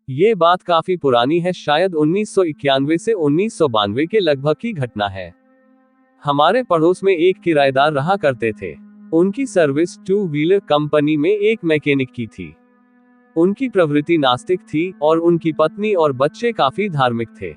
ये बात काफी पुरानी है, शायद 1991 से 1992 के लगभग की घटना है। हमारे पड़ोस में एक किराएदार रहा करते थे। उनकी सर्विस टू व्हीलर कंपनी में एक मैकेनिक की थी। उनकी प्रवृत्ति नास्तिक थी और उनकी पत्नी और बच्चे काफी धार्मिक थे।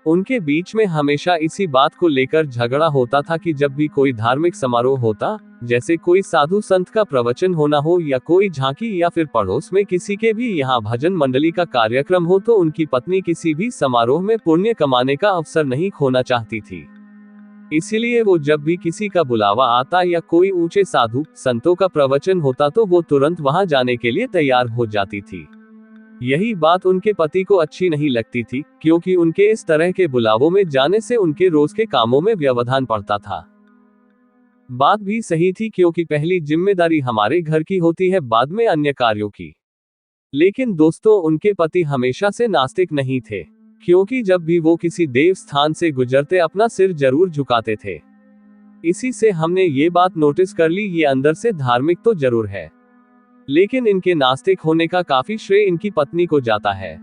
उनके बीच में हमेशा इसी बात को लेकर झगड़ा होता था कि जब भी कोई धार्मिक समारोह होता, जैसे कोई साधु संत का प्रवचन होना हो या कोई झांकी या फिर पड़ोस में किसी के भी यहाँ भजन मंडली का कार्यक्रम हो, तो उनकी पत्नी किसी भी समारोह में पुण्य कमाने का अवसर नहीं खोना चाहती थी। इसीलिए वो जब भी किसी का बुलावा आता या कोई ऊंचे साधु संतों का प्रवचन होता तो वो तुरंत वहां जाने के लिए तैयार हो जाती थी। यही बात उनके पति को अच्छी नहीं लगती थी, क्योंकि उनके इस तरह के बुलावों में जाने से उनके रोज के कामों में व्यवधान पड़ता था। बात भी सही थी, क्योंकि पहली जिम्मेदारी हमारे घर की होती है, बाद में अन्य कार्यों की। लेकिन दोस्तों, उनके पति हमेशा से नास्तिक नहीं थे, क्योंकि जब भी वो किसी देव स्थान से गुजरते अपना सिर जरूर झुकाते थे। इसी से हमने ये बात नोटिस कर ली, ये अंदर से धार्मिक तो जरूर है, लेकिन इनके नास्तिक होने का काफी श्रेय इनकी पत्नी को जाता है,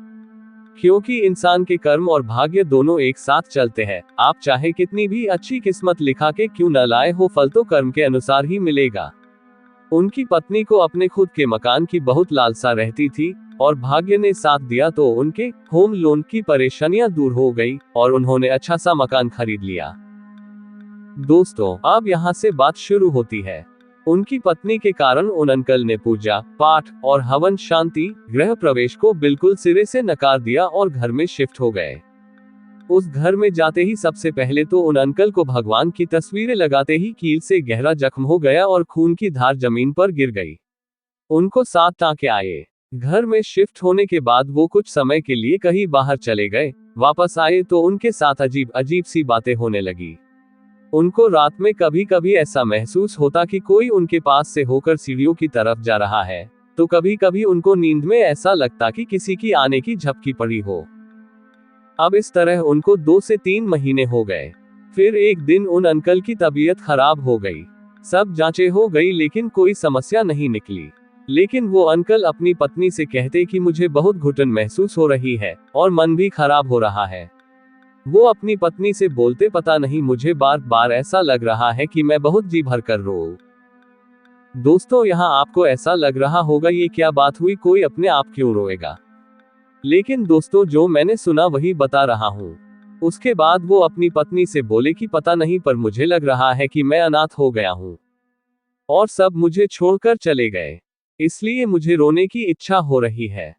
क्योंकि इंसान के कर्म और भाग्य दोनों एक साथ चलते हैं। आप चाहे कितनी भी अच्छी किस्मत लिखा के क्यों न लाए हो, फल तो कर्म के अनुसार ही मिलेगा। उनकी पत्नी को अपने खुद के मकान की बहुत लालसा रहती थी, और भाग्य ने साथ दिया तो उनके होम लोन की परेशानियां दूर हो गई और उन्होंने अच्छा सा मकान खरीद लिया। दोस्तों, अब यहाँ से बात शुरू होती है। उनकी पत्नी के कारण उन अंकल ने पूजा पाठ और हवन शांति गृह प्रवेश को बिल्कुल सिरे से नकार दिया और घर में शिफ्ट हो गए। उस घर में जाते ही सबसे पहले तो उन अंकल को भगवान की तस्वीरें लगाते ही कील से गहरा जख्म हो गया और खून की धार जमीन पर गिर गई। उनको 7 टांके आए। घर में शिफ्ट होने के बाद वो कुछ समय के लिए कहीं बाहर चले गए। वापस आए तो उनके साथ अजीब अजीब सी बातें होने लगी। उनको रात में कभी कभी ऐसा महसूस होता कि कोई उनके पास से होकर सीढ़ियों की तरफ जा रहा है, तो कभी कभी उनको नींद में ऐसा लगता कि किसी की आने की झपकी पड़ी हो। अब इस तरह उनको 2 से 3 महीने हो गए। फिर एक दिन उन अंकल की तबीयत खराब हो गई। सब जांचें हो गई, लेकिन कोई समस्या नहीं निकली। लेकिन वो अंकल अपनी पत्नी से कहते कि मुझे बहुत घुटन महसूस हो रही है और मन भी खराब हो रहा है। वो अपनी पत्नी से बोलते, पता नहीं मुझे बार बार ऐसा लग रहा है कि मैं बहुत जी भर कर रो। दोस्तों, यहाँ आपको ऐसा लग रहा होगा ये क्या बात हुई, कोई अपने आप क्यों रोएगा। लेकिन दोस्तों, जो मैंने सुना वही बता रहा हूँ। उसके बाद वो अपनी पत्नी से बोले कि पता नहीं, पर मुझे लग रहा है कि मैं अनाथ हो गया हूँ और सब मुझे छोड़कर चले गए, इसलिए मुझे रोने की इच्छा हो रही है।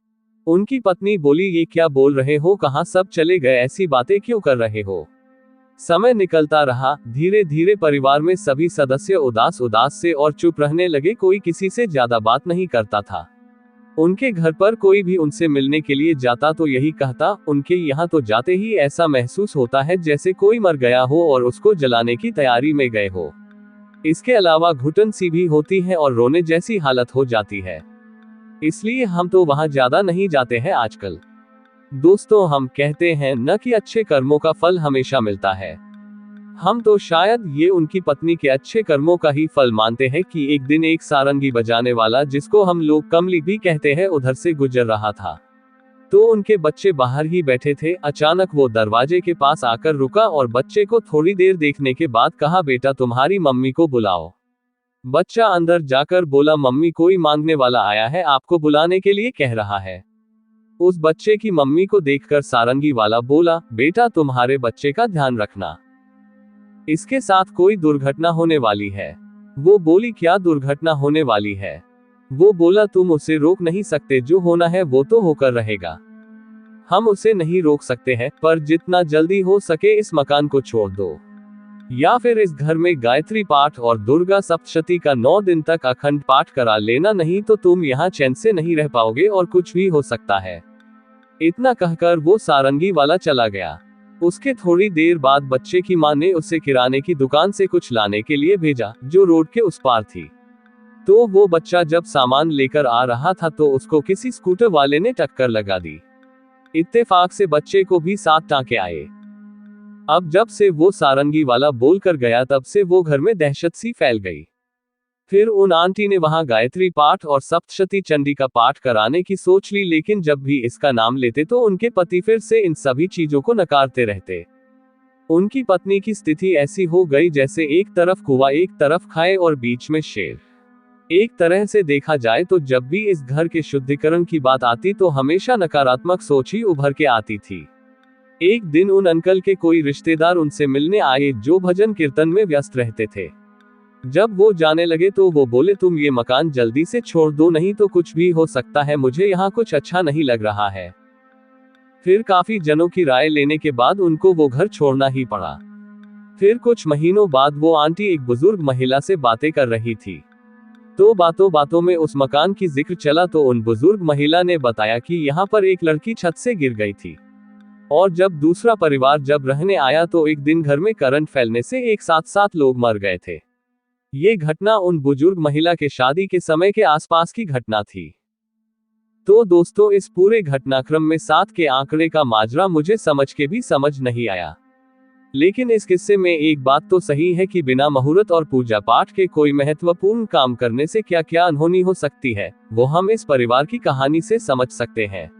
उनकी पत्नी बोली, ये क्या बोल रहे हो, कहाँ सब चले गए, ऐसी बातें क्यों कर रहे हो। समय निकलता रहा। धीरे धीरे परिवार में सभी सदस्य उदास उदास से और चुप रहने लगे। कोई किसी से ज्यादा बात नहीं करता था। उनके घर पर कोई भी उनसे मिलने के लिए जाता तो यही कहता, उनके यहाँ तो जाते ही ऐसा महसूस होता है जैसे कोई मर गया हो और उसको जलाने की तैयारी में गए हो। इसके अलावा घुटन सी भी होती है और रोने जैसी हालत हो जाती है, इसलिए हम तो वहां ज्यादा नहीं जाते हैं आजकल। दोस्तों, हम कहते हैं न कि अच्छे कर्मों का फल हमेशा मिलता है। हम तो शायद ये उनकी पत्नी के अच्छे कर्मों का ही फल मानते हैं कि एक दिन एक सारंगी बजाने वाला, जिसको हम लोग कमली भी कहते हैं, उधर से गुजर रहा था। तो उनके बच्चे बाहर ही बैठे थे। अचानक वो दरवाजे के पास आकर रुका और बच्चे को थोड़ी देर देखने के बाद कहा, बेटा तुम्हारी मम्मी को बुलाओ। बच्चा अंदर जाकर बोला, मम्मी कोई मांगने वाला आया है, आपको बुलाने के लिए कह रहा है। उस बच्चे की मम्मी को देखकर सारंगी वाला बोला, बेटा तुम्हारे बच्चे का ध्यान रखना, इसके साथ कोई दुर्घटना होने वाली है। वो बोली, क्या दुर्घटना होने वाली है। वो बोला, तुम उसे रोक नहीं सकते, जो होना है वो तो होकर रहेगा। हम उसे नहीं रोक सकते हैं, पर जितना जल्दी हो सके इस मकान को छोड़ दो, या फिर इस घर में गायत्री पाठ और दुर्गा सप्तशती का 9 दिन तक अखंड पाठ करा लेना, नहीं तो तुम यहाँ चैन से नहीं रह पाओगे और कुछ भी हो सकता है। इतना कहकर वो सारंगी वाला चला गया। उसके थोड़ी देर बाद बच्चे की मां ने उसे किराने की दुकान से कुछ लाने के लिए भेजा, जो रोड के उस पार थी। तो वो बच्चा जब सामान लेकर आ रहा था तो उसको किसी स्कूटर वाले ने टक्कर लगा दी। इत्तेफाक से बच्चे को भी 7 टांके आए। अब जब से वो सारंगी वाला बोलकर गया, तब से वो घर में दहशत सी फैल गई। फिर उन आंटी ने वहां गायत्री पाठ और सप्तशती चंडी का पाठ कराने की सोच ली, लेकिन जब भी इसका नाम लेते तो उनके पति फिर से इन सभी चीजों को नकारते रहते। उनकी पत्नी की स्थिति ऐसी हो गई जैसे एक तरफ कुआं, एक तरफ खाए और बीच में शेर। एक तरह से देखा जाए तो जब भी इस घर के शुद्धिकरण की बात आती तो हमेशा नकारात्मक सोच ही उभर के आती थी। एक दिन उन अंकल के कोई रिश्तेदार उनसे मिलने आए जो भजन कीर्तन में व्यस्त रहते थे। जब वो जाने लगे तो वो बोले, तुम ये मकान जल्दी से छोड़ दो, नहीं तो कुछ भी हो सकता है, मुझे यहाँ कुछ अच्छा नहीं लग रहा है। फिर काफी जनों की राय लेने के बाद उनको वो घर छोड़ना ही पड़ा। फिर कुछ महीनों बाद वो आंटी एक बुजुर्ग महिला से बातें कर रही थी, तो बातों बातों में उस मकान की जिक्र चला तो उन बुजुर्ग महिला ने बताया कि यहाँ पर एक लड़की छत से गिर गई थी, और जब दूसरा परिवार जब रहने आया तो एक दिन घर में करंट फैलने से एक साथ 7 लोग मर गए थे। ये घटना उन बुजुर्ग महिला के शादी के समय के आसपास की घटना थी। तो दोस्तों, इस पूरे घटनाक्रम में 7 के आंकड़े का माजरा मुझे समझ के भी समझ नहीं आया। लेकिन इस किस्से में एक बात तो सही है कि बिना मुहूर्त और पूजा पाठ के कोई महत्वपूर्ण काम करने से क्या क्या अनहोनी हो सकती है, वो हम इस परिवार की कहानी से समझ सकते हैं।